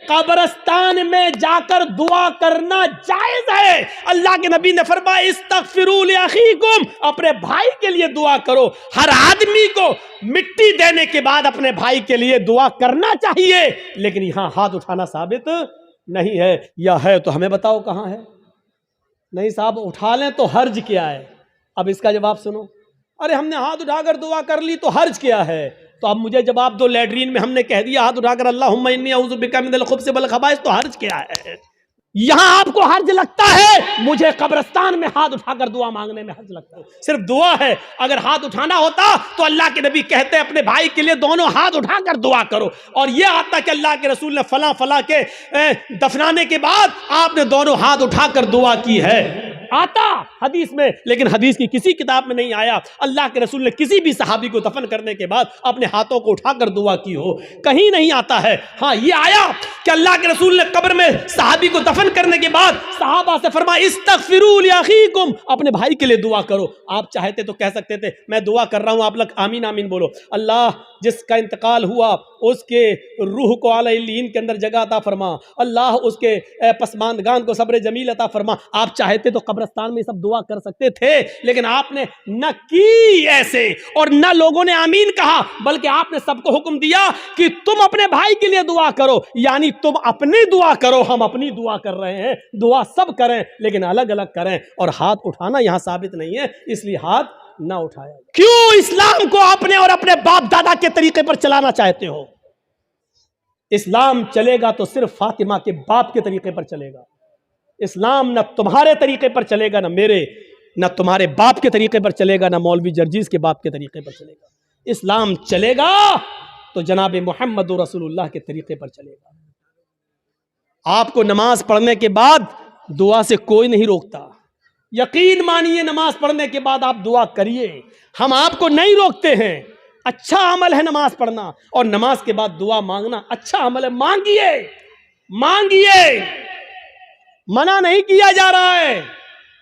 कब्रिस्तान में जाकर दुआ करना जायज है। अल्लाह के नबी ने फरमाया इस्तगफिरू लिअखीकुम, अपने भाई के लिए दुआ करो। हर आदमी को मिट्टी देने के बाद अपने भाई के लिए दुआ करना चाहिए, लेकिन यहां हाथ उठाना साबित नहीं है, या है तो हमें बताओ कहां है। नहीं साहब, उठा लें तो हर्ज क्या है? अब इसका जवाब सुनो। अरे हमने हाथ उठाकर दुआ कर ली तो हर्ज क्या है? तो अब मुझे जवाब दो, लैट्रीन में हमने कह दिया हाथ उठाकर अल्लाहुम्मा इन्नी अऊज़ु बिका मिनल खुब्ज़ि वल खबाइस, तो हर्ज क्या है? यहां आपको हर्ज लगता है, मुझे कब्रिस्तान में हाथ उठाकर दुआ मांगने में हर्ज लगता है। सिर्फ दुआ है। अगर हाथ उठाना होता तो अल्लाह के नबी कहते अपने भाई के लिए दोनों हाथ उठाकर दुआ करो, और यह आता कि अल्लाह के रसूल ने फला फला के दफनाने के बाद आपने दोनों हाथ उठाकर दुआ की है, आता हदीस में, लेकिन हदीस की किसी किताब में नहीं आया अल्लाह के रसूल ने किसी भी सहाबी को दफन करने के बाद अपने हाथों को उठाकर दुआ की हो, कहीं नहीं आता है। हाँ, ये आया कि अल्लाह के रसूल ने कब्र में सहाबी को दफन करने के बाद सहाबा से फरमाया इस्तगफिरू लिअखीकुम, अपने भाई के लिए दुआ करो। आप चाहते तो कह सकते थे मैं दुआ कर रहा हूं, आप लोग आमीन आमीन बोलो। अल्लाह जिसका इंतकाल हुआ उसके रूह को आला इल्लीन के अंदर जगह अता फरमा, अल्लाह उसके पसमानदगान को सब्र जमील अता फरमा। आप चाहते तो कब्रिस्तान में सब दुआ कर सकते थे, लेकिन आपने न की ऐसे, और न लोगों ने आमीन कहा, बल्कि आपने सबको हुक्म दिया कि तुम अपने भाई के लिए दुआ करो। यानी तुम अपनी दुआ करो, हम अपनी दुआ कर रहे हैं। दुआ सब करें लेकिन अलग अलग करें, और हाथ उठाना यहां साबित नहीं है, इसलिए हाथ ना उठाया। क्यों इस्लाम को अपने और अपने बाप दादा के तरीके पर चलाना चाहते हो? इस्लाम चलेगा तो सिर्फ फातिमा के बाप के तरीके पर चलेगा। इस्लाम न तुम्हारे तरीके पर चलेगा, न मेरे, न तुम्हारे बाप के तरीके पर चलेगा, न मौलवी जर्जीज के बाप के तरीके पर चलेगा। इस्लाम चलेगा तो जनाब मोहम्मद रसूलुल्लाह के तरीके पर चलेगा। आपको नमाज पढ़ने के बाद दुआ से कोई नहीं रोकता। यकीन मानिए, नमाज पढ़ने के बाद आप दुआ करिए, हम आपको नहीं रोकते हैं। अच्छा अमल है नमाज पढ़ना, और नमाज के बाद दुआ मांगना अच्छा अमल है। मांगिए मांगिए, मना नहीं किया जा रहा है,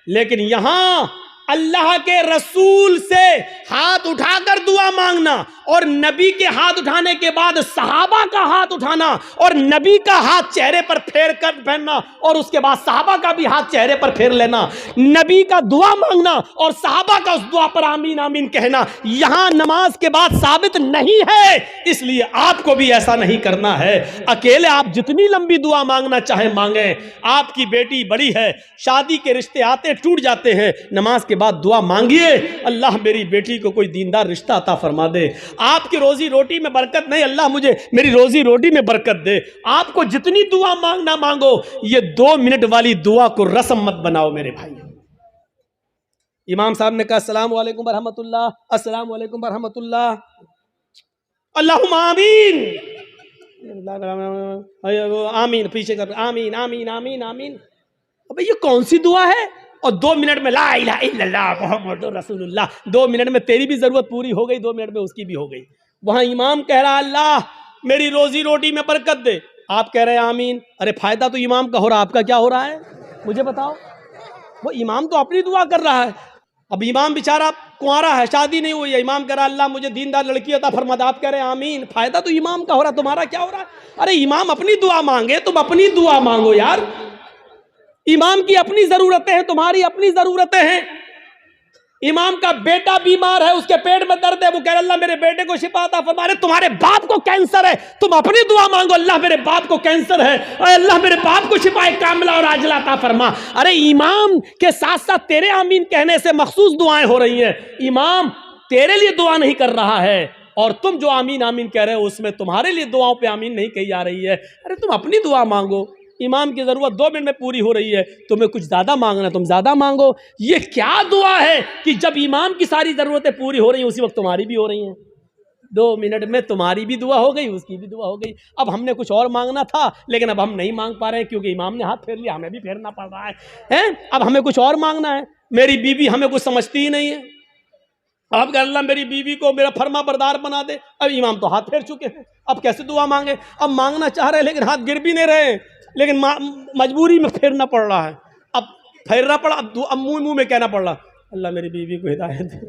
लेकिन यहां अल्लाह के रसूल से हाथ उठाकर दुआ मांगना, और नबी के हाथ उठाने के बाद सहाबा का हाथ उठाना, और नबी का हाथ चेहरे पर फेर कर पहनना, और उसके बाद सहाबा का भी हाथ चेहरे पर फेर लेना, नबी का दुआ मांगना और सहाबा का उस दुआ पर आमीन आमीन कहना, यहां नमाज के बाद साबित नहीं है। इसलिए आपको भी ऐसा नहीं करना है। अकेले आप जितनी लंबी दुआ मांगना चाहे मांगे। आपकी बेटी बड़ी है, शादी के रिश्ते आते टूट जाते हैं, नमाज के बाद दुआ मांगिए, अल्लाह मेरी बेटी को कोई दीनदार रिश्ता अता फरमा दे। आपकी रोजी रोटी में बरकत नहीं, अल्लाह मुझे मेरी रोजी रोटी में बरकत दे। आपको जितनी दुआ मांगना मांगो, ये 2 मिनट वाली दुआ को रस्म मत बनाओ मेरे भाई। इमाम साहब ने कहा अस्सलाम वालेकुम रहमतुल्लाह, अस्सलाम वालेकुम रहमतुल्लाह, अल्लाहुम्मा आमीन, आमीन, पीछे कर आमीन आमीन आमीन आमीन। अबे ये कौन सी दुआ है? और 2 मिनट में ला इलाहा इल्लल्लाह मुहम्मदुर रसूलुल्लाह, 2 मिनट में तेरी भी जरूरत पूरी हो गई, 2 मिनट में उसकी भी हो गई। वहां इमाम कह रहा अल्लाह मेरी रोजी रोटी में बरकत दे, आप कह रहे हैं आमीन। अरे फायदा तो इमाम का हो रहा, आपका क्या हो रहा है मुझे बताओ? वो इमाम तो अपनी दुआ कर रहा है। अब इमाम बेचारा कुंवारा है, शादी नहीं हुई है, इमाम कह रहा अल्लाह मुझे दीनदार लड़की अता फरमा दे, आप कह रहे हैं आमीन। फायदा तो इमाम का हो रहा, तुम्हारा क्या हो रहा है? अरे इमाम अपनी दुआ मांगे, तुम अपनी दुआ मांगो यार। इमाम की अपनी जरूरतें हैं, तुम्हारी अपनी जरूरतें हैं। इमाम का बेटा बीमार है, उसके पेट में दर्द है, वो कह रहा अल्लाह मेरे बेटे को शिफा अता फरमा। अरे तुम्हारे बाप को कैंसर है, तुम अपनी दुआ मांगो अल्लाह मेरे बाप को कैंसर है, अल्लाह मेरे बाप को शिफा कामिला और आजिला अता फरमा। अरे इमाम के साथ साथ तेरे आमीन कहने से मखसूस दुआएं हो रही हैं। इमाम तेरे लिए दुआ नहीं कर रहा है, और तुम जो आमीन आमीन कह रहे हो उसमें तुम्हारे लिए दुआओं पे आमीन नहीं कही जा रही है। अरे तुम अपनी दुआ मांगो, इमाम की जरूरत 2 मिनट में पूरी हो रही है, तुम्हें कुछ ज्यादा मांगना तुम ज्यादा मांगो। ये क्या दुआ है कि जब इमाम की सारी जरूरतें पूरी हो रही हैं उसी वक्त तुम्हारी भी हो रही हैं। 2 मिनट में तुम्हारी भी दुआ हो गई, उसकी भी दुआ हो गई। अब हमने कुछ और मांगना था, लेकिन अब हम नहीं मांग पा रहे हैं क्योंकि इमाम ने हाथ फेर लिया, हमें भी फेरना पड़ रहा है। अब हमें कुछ और मांगना है। मेरी बीवी हमें कुछ समझती ही नहीं है, आप कह अल्लाह मेरी बीवी को मेरा फर्मा बरदार बना दे। अब इमाम तो हाथ फेर चुके हैं, अब कैसे दुआ मांगे? अब मांगना चाह रहे हैं लेकिन हाथ गिर भी नहीं रहे, लेकिन मजबूरी में फेरना पड़ रहा है। अब फेरना पड़ा, अब मुंह मुंह में कहना पड़ रहा अल्लाह मेरी बीवी को हिदायत दे।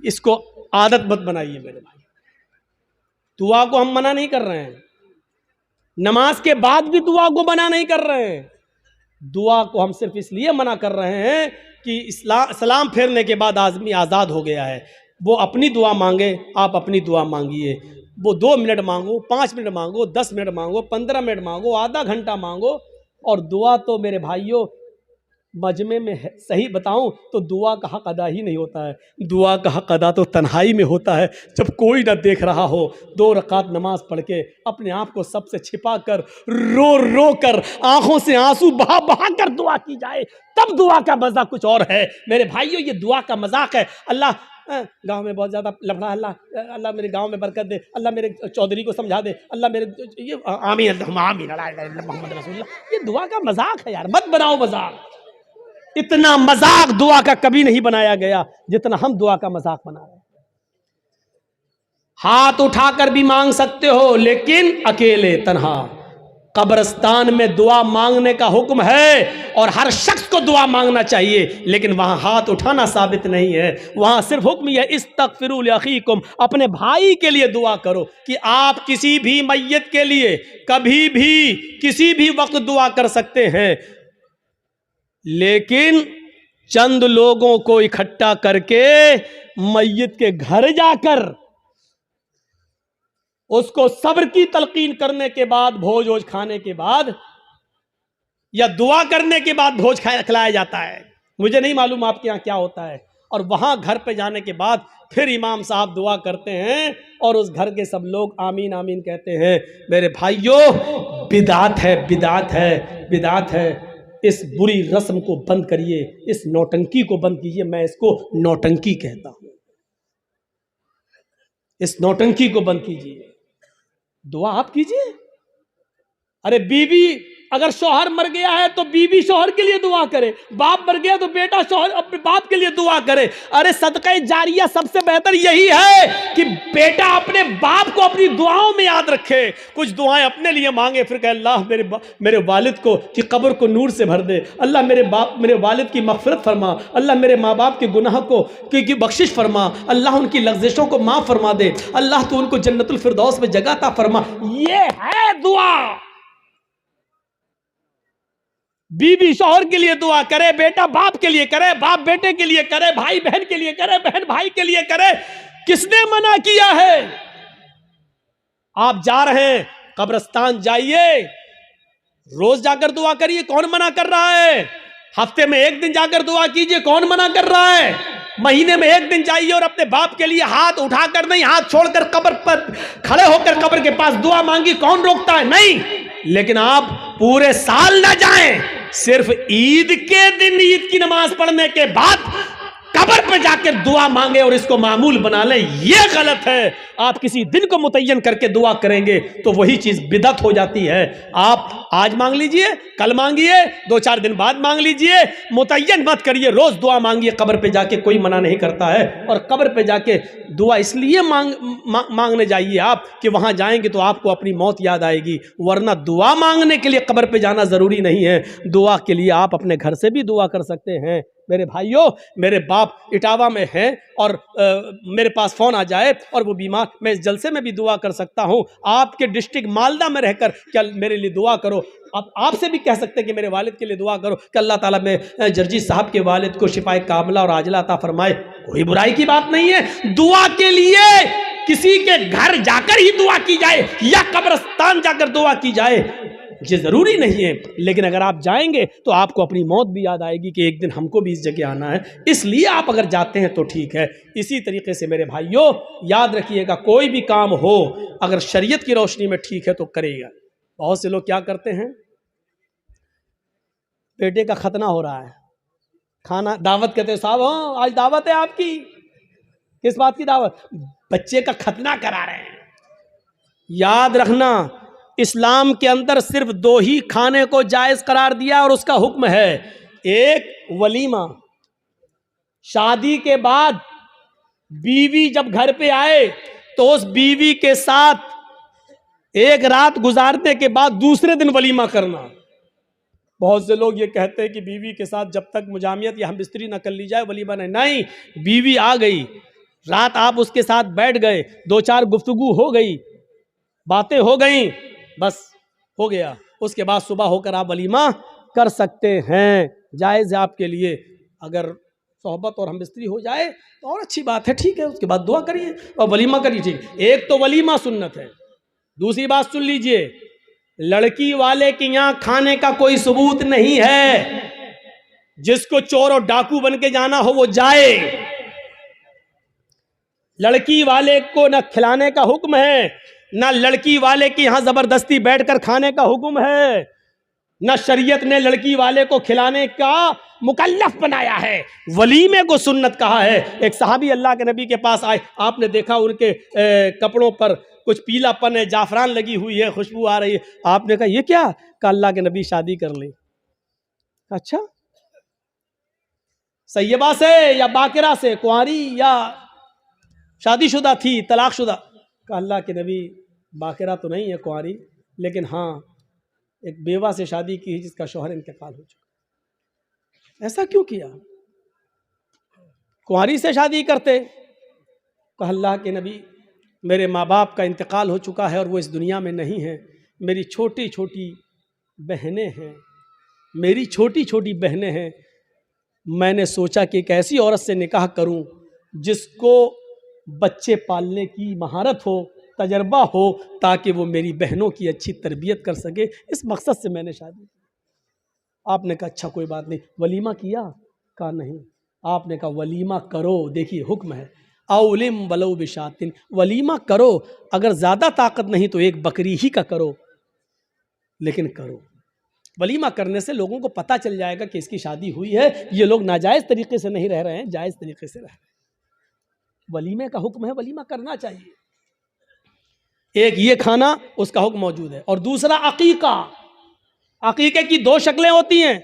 इसको आदत मत बनाइए मेरे भाई। दुआ को हम मना नहीं कर रहे हैं, नमाज के बाद भी दुआ को मना नहीं कर रहे हैं। दुआ को हम सिर्फ इसलिए मना कर रहे हैं कि सलाम फेरने के बाद आदमी आज़ाद हो गया है, वो अपनी दुआ मांगे, आप अपनी दुआ मांगिए। वो 2 मिनट मांगो, 5 मिनट मांगो, 10 मिनट मांगो, 15 मिनट मांगो, आधा घंटा मांगो। और दुआ तो मेरे भाइयों मजमे में है, सही बताऊं तो दुआ का हक अदा ही नहीं होता है। दुआ का हक अदा तो तन्हाई में होता है, जब कोई ना देख रहा हो, 2 रकात नमाज पढ़ के अपने आप को सबसे छिपा कर, रो रो कर, आंखों से आंसू बहा बहा कर दुआ की जाए, तब दुआ का मजा कुछ और है। मेरे भाइयों ये दुआ का मजाक है। अल्लाह गांव में बहुत ज़्यादा लफड़ा, अल्लाह मेरे गांव में बरकत दे, अल्लाह मेरे चौधरी को समझा दे, अल्लाह मेरे ये आमीन आमीन मोहम्मद रसूलुल्लाह। ये दुआ का मजाक है यार, मत बनाओ मजाक। इतना मजाक दुआ का कभी नहीं बनाया गया जितना हम दुआ का मजाक बना रहे हैं। हाथ उठाकर भी मांग सकते हो, लेकिन अकेले तन्हा। कब्रिस्तान में दुआ मांगने का हुक्म है और हर शख्स को दुआ मांगना चाहिए, लेकिन वहां हाथ उठाना साबित नहीं है। वहां सिर्फ हुक्म यह इस्तगफिरू लिअखीकुम, अपने भाई के लिए दुआ करो। कि आप किसी भी मैयत के लिए कभी भी किसी भी वक्त दुआ कर सकते हैं, लेकिन चंद लोगों को इकट्ठा करके मैयत के घर जाकर उसको सब्र की तलकीन करने के बाद, भोज वोज खाने के बाद या दुआ करने के बाद भोज खिलाया जाता है। मुझे नहीं मालूम आपके यहाँ क्या होता है। और वहां घर पे जाने के बाद फिर इमाम साहब दुआ करते हैं और उस घर के सब लोग आमीन आमीन कहते हैं। मेरे भाइयों बिदात है, बिदात है, बिदात है। इस बुरी रस्म को बंद करिए, इस नौटंकी को बंद कीजिए। मैं इसको नौटंकी कहता हूं। इस नौटंकी को बंद कीजिए, दुआ आप कीजिए। अरे बीवी अगर शौहर मर गया है तो बीवी शौहर के लिए दुआ करे, बाप मर गया तो बेटा शौहर अपने बाप के लिए दुआ करे। अरे सदका जारिया सबसे बेहतर यही है कि बेटा अपने बाप को अपनी दुआओं में याद रखे, कुछ दुआएं अपने लिए मांगे, फिर कहे अल्लाह मेरे वालिद को की कब्र को नूर से भर दे, अल्लाह मेरे वालिद की मग़फ़िरत फरमा, अल्लाह मेरे माँ बाप के गुनाह को की बख्शिश फरमा, अल्लाह उनकी लग़्ज़िशों को माफ़ फरमा दे, अल्लाह तो उनको जन्नतुल फिरदौस में जगह अता फरमा। ये है दुआ। बीवी शौहर के लिए दुआ करे, बेटा बाप के लिए करे, बाप बेटे के लिए करे, भाई बहन के लिए करे, बहन भाई के लिए करे। किसने मना किया है? आप जा रहे हैं कब्रिस्तान, जाइए, रोज जाकर दुआ करिए, कौन मना कर रहा है? हफ्ते में 1 दिन जाकर दुआ कीजिए, कौन मना कर रहा है? महीने में 1 दिन जाइए और अपने बाप के लिए हाथ उठाकर नहीं, हाथ छोड़कर कब्र पर खड़े होकर कब्र के पास दुआ मांगी, कौन रोकता है? नहीं। लेकिन आप पूरे साल ना जाएं, सिर्फ ईद के दिन ईद की नमाज पढ़ने के बाद कब्र पे जाकर दुआ मांगे और इसको मामूल बना लें, यह गलत है। आप किसी दिन को मुतय्यन करके दुआ करेंगे तो वही चीज बिदअत हो जाती है। आप आज मांग लीजिए, कल मांगिए, 2-4 दिन बाद मांग लीजिए, मुतय्यन मत करिए, रोज दुआ मांगिए कब्र पे जाके, कोई मना नहीं करता है। और कब्र पे जाके दुआ इसलिए मांगने जाइए आप कि वहां जाएंगे तो आपको अपनी मौत याद आएगी, वरना दुआ मांगने के लिए कब्र पे जाना जरूरी नहीं है। दुआ के लिए आप अपने घर से भी दुआ कर सकते हैं। मेरे भाइयों, मेरे बाप इटावा में हैं और मेरे पास फ़ोन आ जाए और वो बीमार, मैं इस जलसे में भी दुआ कर सकता हूँ। आपके डिस्ट्रिक्ट मालदा में रहकर क्या मेरे लिए दुआ करो। अब आपसे भी कह सकते हैं कि मेरे वालिद के लिए दुआ करो कि अल्लाह ताला में जर्जी साहब के वालिद को शिफाए कामला और आजला अता फरमाए। कोई बुराई की बात नहीं है। दुआ के लिए किसी के घर जाकर ही दुआ की जाए या कब्रिस्तान जाकर दुआ की जाए, ये जरूरी नहीं है। लेकिन अगर आप जाएंगे तो आपको अपनी मौत भी याद आएगी कि एक दिन हमको भी इस जगह आना है, इसलिए आप अगर जाते हैं तो ठीक है। इसी तरीके से मेरे भाइयों याद रखिएगा, कोई भी काम हो अगर शरीयत की रोशनी में ठीक है तो करेगा। बहुत से लोग क्या करते हैं, बेटे का खतना हो रहा है, खाना दावत कहते हैं, साहब हाँ आज दावत है आपकी। किस बात की दावत? बच्चे का खतना करा रहे हैं। याद रखना, इस्लाम के अंदर सिर्फ 2 ही खाने को जायज करार दिया और उसका हुक्म है, एक वलीमा। शादी के बाद बीवी जब घर पे आए तो उस बीवी के साथ एक रात गुजारने के बाद दूसरे दिन वलीमा करना। बहुत से लोग ये कहते हैं कि बीवी के साथ जब तक मुजामियत या हम बिस्तरी न कर ली जाए वलीमा नहीं। बीवी आ गई, रात आप उसके साथ बैठ गए, 2-4 गुफ्तगू हो गई, बातें हो गई, बस हो गया, उसके बाद सुबह होकर आप वलीमा कर सकते हैं, जायज़ है आपके लिए। अगर सोहबत और हमबिस्तरी हो जाए तो और अच्छी बात है, ठीक है, उसके बाद दुआ करिए और वलीमा करिए। ठीक, एक तो वलीमा सुन्नत है। दूसरी बात सुन लीजिए, लड़की वाले के यहाँ खाने का कोई सबूत नहीं है। जिसको चोर और डाकू बन के जाना हो वो जाए। लड़की वाले को न खिलाने का हुक्म है, न लड़की वाले के यहां जबरदस्ती बैठकर खाने का हुक्म है, न शरीयत ने लड़की वाले को खिलाने का मुकल्लफ बनाया है। वलीमे को सुन्नत कहा है। एक सहाबी अल्लाह के नबी के पास आए, आपने देखा उनके कपड़ों पर कुछ पीलापन है, जाफरान लगी हुई है, खुशबू आ रही है। आपने कहा ये क्या? कहा अल्लाह के नबी शादी कर ले। अच्छा, सैयबा से या बाकिरा से, कुंवारी या शादीशुदा थी, तलाकशुदा? कहा अल्लाह के नबी बाकिरा तो नहीं है, कुंवारी, लेकिन हाँ एक बेवा से शादी की जिसका शौहर इंतकाल हो चुका। ऐसा क्यों किया? कुंवारी से शादी करते। कहा अल्लाह के नबी मेरे माँ बाप का इंतकाल हो चुका है और वो इस दुनिया में नहीं है। मेरी छोटी छोटी बहनें हैं, मेरी छोटी छोटी बहनें हैं। मैंने सोचा कि एक ऐसी औरत से निकाह करूं जिसको बच्चे पालने की महारत हो, तजर्बा हो, ताकि वो मेरी बहनों की अच्छी तरबियत कर सके। इस मकसद से मैंने शादी की। आपने कहा अच्छा कोई बात नहीं, वलीमा किया? कहा नहीं। आपने कहा वलीमा करो। देखिए हुक्म है, औलिम वलो बिशातिन, वलीमा करो। अगर ज़्यादा ताकत नहीं तो एक बकरी ही का करो, लेकिन करो। वलीमा करने से लोगों को पता चल जाएगा कि इसकी शादी हुई है, ये लोग नाजायज़ तरीके से नहीं रह रहे हैं, जायज़ तरीके से रह रहे हैं। वलीमे का हुक्म है, वलीमा करना चाहिए। एक ये खाना, उसका हुक्म मौजूद है। और दूसरा अकीका। अकीके की दो शक्लें होती हैं।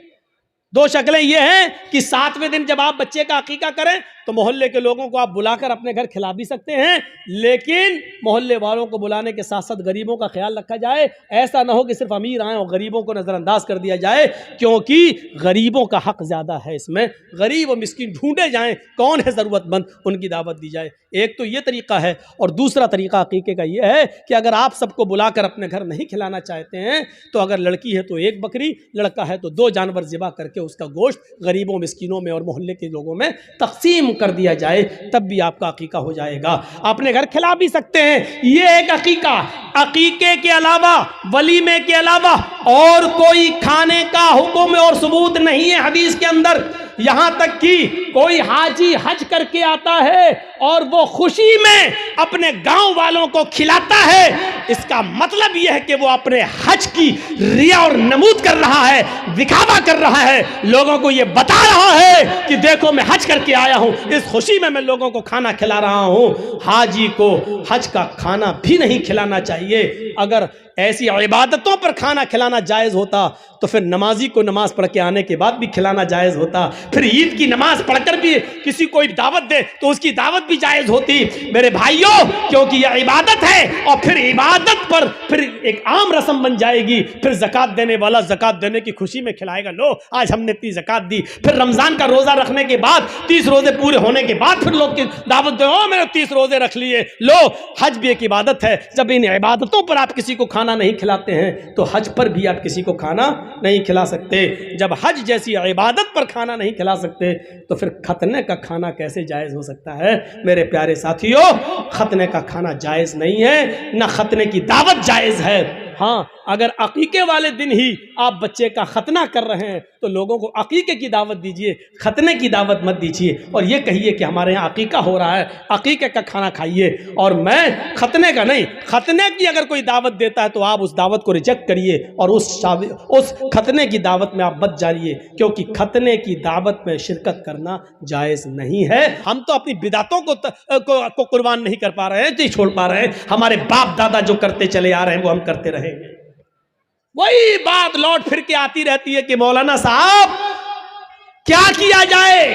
दो शक्लें ये हैं कि 7वें दिन जब आप बच्चे का अकीका करें तो मोहल्ले के लोगों को आप बुलाकर अपने घर खिला भी सकते हैं, लेकिन मोहल्ले वालों को बुलाने के साथ साथ गरीबों का ख्याल रखा जाए। ऐसा ना हो कि सिर्फ अमीर आए और गरीबों को नज़रअंदाज कर दिया जाए, क्योंकि गरीबों का हक ज़्यादा है इसमें। गरीब और मिस्किन ढूंढे जाएं, कौन है ज़रूरतमंद, उनकी दावत दी जाए। एक तो ये तरीका है। और दूसरा तरीका अकीके का ये है कि अगर आप सबको बुलाकर अपने घर नहीं खिलाना चाहते हैं तो अगर लड़की है तो एक बकरी, लड़का है तो 2 जानवर ज़िबा करके उसका गोश्त गरीबों, मिस्किनों में और मोहल्ले के लोगों में तकसीम कर दिया जाए, तब भी आपका अकीका हो जाएगा। अपने घर खिला भी सकते हैं। ये एक अकीका। अकीके के अलावा, वलीमे के अलावा और कोई खाने का हुक्म और सबूत नहीं है हदीस के अंदर। यहां तक कि कोई हाजी हज करके आता है और वो खुशी में अपने गांव वालों को खिलाता है, इसका मतलब यह है कि वो अपने हज की रिया और नमूद कर रहा है, दिखावा कर रहा है, लोगों को ये बता रहा है कि देखो मैं हज करके आया हूं, इस खुशी में मैं लोगों को खाना खिला रहा हूं। हाजी को हज का खाना भी नहीं खिलाना चाहिए। अगर ऐसी इबादतों पर खाना खिलाना जायज़ होता तो फिर नमाजी को नमाज पढ़ के आने के बाद भी खिलाना जायज़ होता। फिर ईद की नमाज पढ़कर भी किसी को दावत दे तो उसकी दावत भी जायज़ होती। मेरे भाइयों, क्योंकि यह इबादत है और फिर इबादत पर फिर एक आम रस्म बन जाएगी। फिर ज़कात देने वाला ज़कात देने की खुशी में खिलाएगा, लो आज हमने इतनी ज़कात दी। फिर रमज़ान का रोज़ा रखने के बाद 30 रोज़े पूरे होने के बाद फिर लोग की दावत दे, ओ मैंने 30 रोज़े रख लिए। लो, हज भी एक इबादत है। जब इन इबादतों पर आप किसी को खाना नहीं खिलाते हैं तो हज पर भी आप किसी को खाना नहीं खिला सकते। जब हज जैसी इबादत पर खाना नहीं खिला सकते तो फिर खतने का खाना कैसे जायज़ हो सकता है? मेरे प्यारे साथियों, खतने का खाना जायज़ नहीं है, ना खतने की दावत जायज़ है। हाँ, अगर अकीके वाले दिन ही आप बच्चे का खतना कर रहे हैं तो लोगों को अकीके की दावत दीजिए, खतने की दावत मत दीजिए। और ये कहिए कि हमारे यहाँ अकीका हो रहा है, अकीके का खाना खाइए, और मैं खतने का नहीं। खतने की अगर कोई दावत देता है तो आप उस दावत को रिजेक्ट करिए और उस खतने की दावत में आप बच जाइए, क्योंकि खतने की दावत में शिरकत करना जायज़ नहीं है। हम तो अपनी बिदातों को कुर्बान नहीं कर पा रहे हैं, नहीं छोड़ पा रहे हैं। हमारे बाप दादा जो करते चले आ रहे हैं वो हम करते रहे। वही बात लौट फिर के आती रहती है कि मौलाना साहब क्या किया जाए?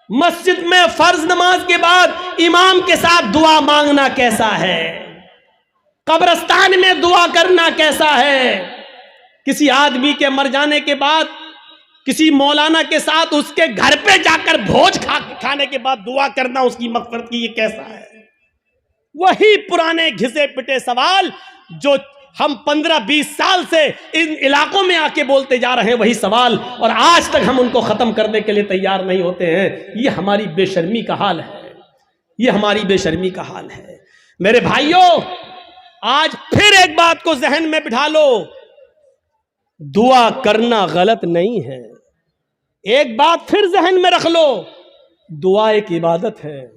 मस्जिद में फर्ज नमाज के बाद इमाम के साथ दुआ मांगना कैसा है? कब्रिस्तान में दुआ करना कैसा है? किसी आदमी के मर जाने के बाद किसी मौलाना के साथ उसके घर पे जाकर भोज खाने के बाद दुआ करना उसकी मग़फ़िरत की, ये कैसा है? वही पुराने घिसे पिटे सवाल जो हम 15-20 साल से इन इलाकों में आके बोलते जा रहे हैं, वही सवाल, और आज तक हम उनको खत्म करने के लिए तैयार नहीं होते हैं। ये हमारी बेशर्मी का हाल है, ये हमारी बेशर्मी का हाल है। मेरे भाइयों, आज फिर एक बात को जहन में बिठा लो, दुआ करना गलत नहीं है। एक बात फिर जहन में रख लो, दुआ एक इबादत है,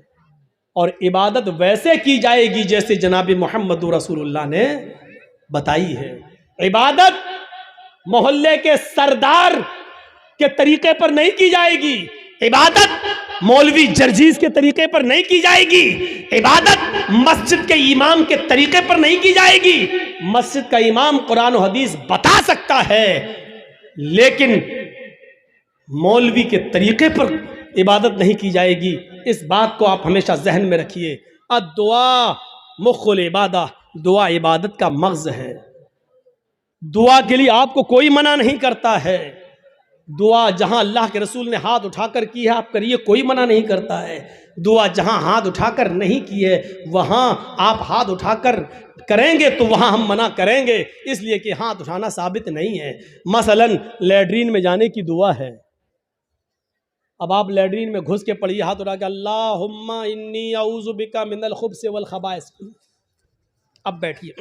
और इबादत वैसे की जाएगी जैसे जनाब मोहम्मद रसूलुल्लाह ने बताई है। इबादत मोहल्ले के सरदार के तरीके पर नहीं की जाएगी, इबादत मौलवी जर्जीज के तरीके पर नहीं की जाएगी, इबादत मस्जिद के इमाम के तरीके पर नहीं की जाएगी। मस्जिद का इमाम कुरान और हदीस बता सकता है, लेकिन मौलवी के तरीके पर इबादत नहीं की जाएगी। इस बात को आप हमेशा जहन में रखिए। दुआ मुख्कुल इबादा, दुआ इबादत का मग़ज़ है। दुआ के लिए आपको कोई मना नहीं करता है। दुआ जहां अल्लाह के रसूल ने हाथ उठाकर की है आप करिए, कोई मना नहीं करता है। दुआ जहां हाथ उठाकर नहीं की है वहां आप हाथ उठाकर करेंगे तो वहां हम मना करेंगे, इसलिए कि हाथ उठाना साबित नहीं है। मसलन लैट्रीन में जाने की दुआ है, अब आप लैट्रीन में घुस के पढ़िए हाथ उठा के, अल्लाहुम्मा इन्नी अऊज़ु बिका मिनल खुब्स वल खबाइस। अब बैठिए,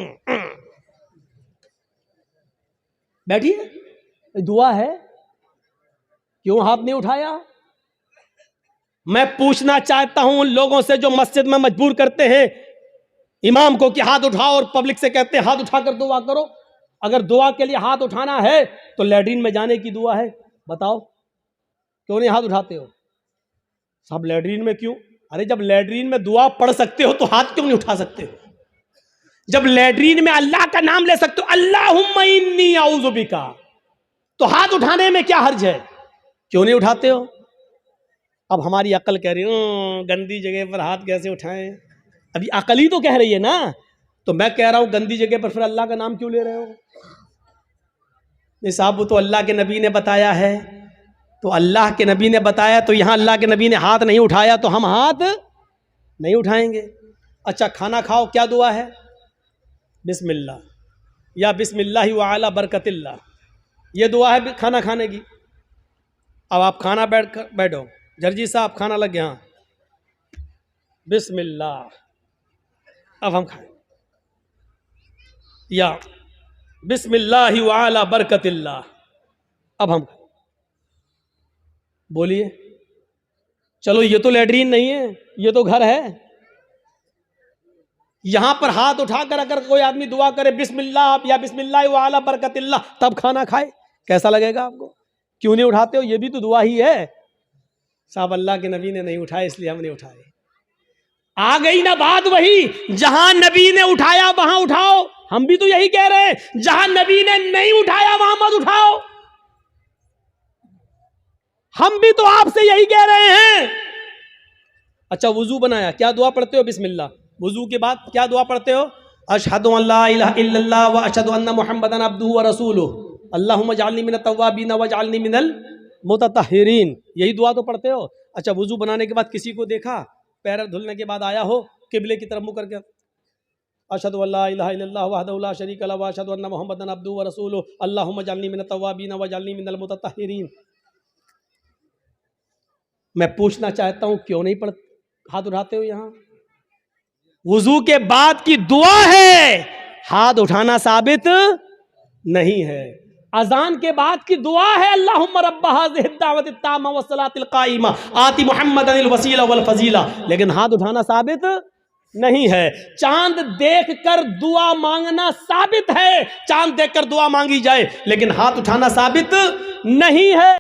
बैठिए, दुआ है, क्यों हाथ नहीं उठाया? मैं पूछना चाहता हूं उन लोगों से जो मस्जिद में मजबूर करते हैं इमाम को कि हाथ उठाओ, और पब्लिक से कहते हैं हाथ उठाकर दुआ करो। अगर दुआ के लिए हाथ उठाना है तो लैट्रीन में जाने की दुआ है, बताओ क्यों नहीं हाथ उठाते हो? सब लैट्रीन में क्यों? अरे जब लैट्रीन में दुआ पढ़ सकते हो तो हाथ क्यों नहीं उठा सकते हो? जब लैट्रीन में अल्लाह का नाम ले सकते हो, अल्लाहुम्मा इन्नी अऊज़ु बिका, तो हाथ उठाने में क्या हर्ज है? क्यों नहीं उठाते हो? अब हमारी अकल कह रही है गंदी जगह पर हाथ कैसे उठाएं? अभी अकल ही तो कह रही है ना। तो मैं कह रहा हूं गंदी जगह पर फिर अल्लाह का नाम क्यों ले रहे हो? नहीं साहब, वो तो अल्लाह के नबी ने बताया है, तो अल्लाह के नबी ने बताया, तो यहाँ अल्लाह के नबी ने हाथ नहीं उठाया तो हम हाथ नहीं उठाएंगे। अच्छा, खाना खाओ, क्या दुआ है? बिस्मिल्लाह या बिस्मिल्लाहि व अला बरकतिल्लाह, ये दुआ है खाना खाने की। अब आप खाना बैठो, जर्जी साहब खाना लग गया, बिस्मिल्लाह, अब हम खाएं, या बिस्मिल्लाहि व अला बरकतिल्लाह, अब हम बोलिए। चलो ये तो लैट्रीन नहीं है, ये तो घर है। यहां पर हाथ उठाकर अगर कोई आदमी दुआ करे बिस्मिल्लाह या बिस्मिल्लाह व अला बरकतिल्लाह, तब खाना खाए, कैसा लगेगा आपको? क्यों नहीं उठाते हो? ये भी तो दुआ ही है। साहब अल्लाह के नबी ने नहीं उठाए इसलिए हम नहीं उठाए। आ गई ना बात वही, जहां नबी ने उठाया वहां उठाओ। हम भी तो यही कह रहे हैं, जहां नबी ने नहीं उठाया वहां मत उठाओ। हम भी तो आपसे यही कह रहे हैं। अच्छा, वुजू बनाया, क्या दुआ पढ़ते हो? बिस्मिल्लाह। वुजू के बाद क्या दुआ पढ़ते हो? अशहदु अल्ला इलाहा इल्लल्लाह व अशहदु अन्ना मुहम्मदन अब्दुहु व रसूलुहु अल्लाहुम्मा जअलनी मिनत तव्वाबीन व जअलनी मिनल मुतत्तहिरीन, यही दुआ तो पढ़ते हो। अच्छा, वुजू बनाने के बाद किसी को देखा, पैर धुलने के बाद आया हो, किबले की तरफ मुंह करके अशहदु अल्ला इलाहा इल्लल्लाह वहदहु ला शरीका लहु व अशहदु अन्ना मुहम्मदन अब्दुहु व रसूलुहु अल्लाहुम्मा जअलनी मिनत तव्वाबीन व जअलनी मिनल मुतत्तहिरीन। मैं पूछना चाहता हूं क्यों नहीं हाथ उठाते हो? यहां वुजू के बाद की दुआ है, हाथ उठाना साबित नहीं है। अजान के बाद की दुआ है, अल्लाहुम्मा रब्बा हाज़िहि दावति ताम्मा व सलातिल काइमा आति मुहम्मदनिल वसीला वल फजीला, लेकिन हाथ उठाना साबित नहीं है। चांद देखकर दुआ मांगना साबित है, चांद देखकर दुआ मांगी जाए, लेकिन हाथ उठाना साबित नहीं है।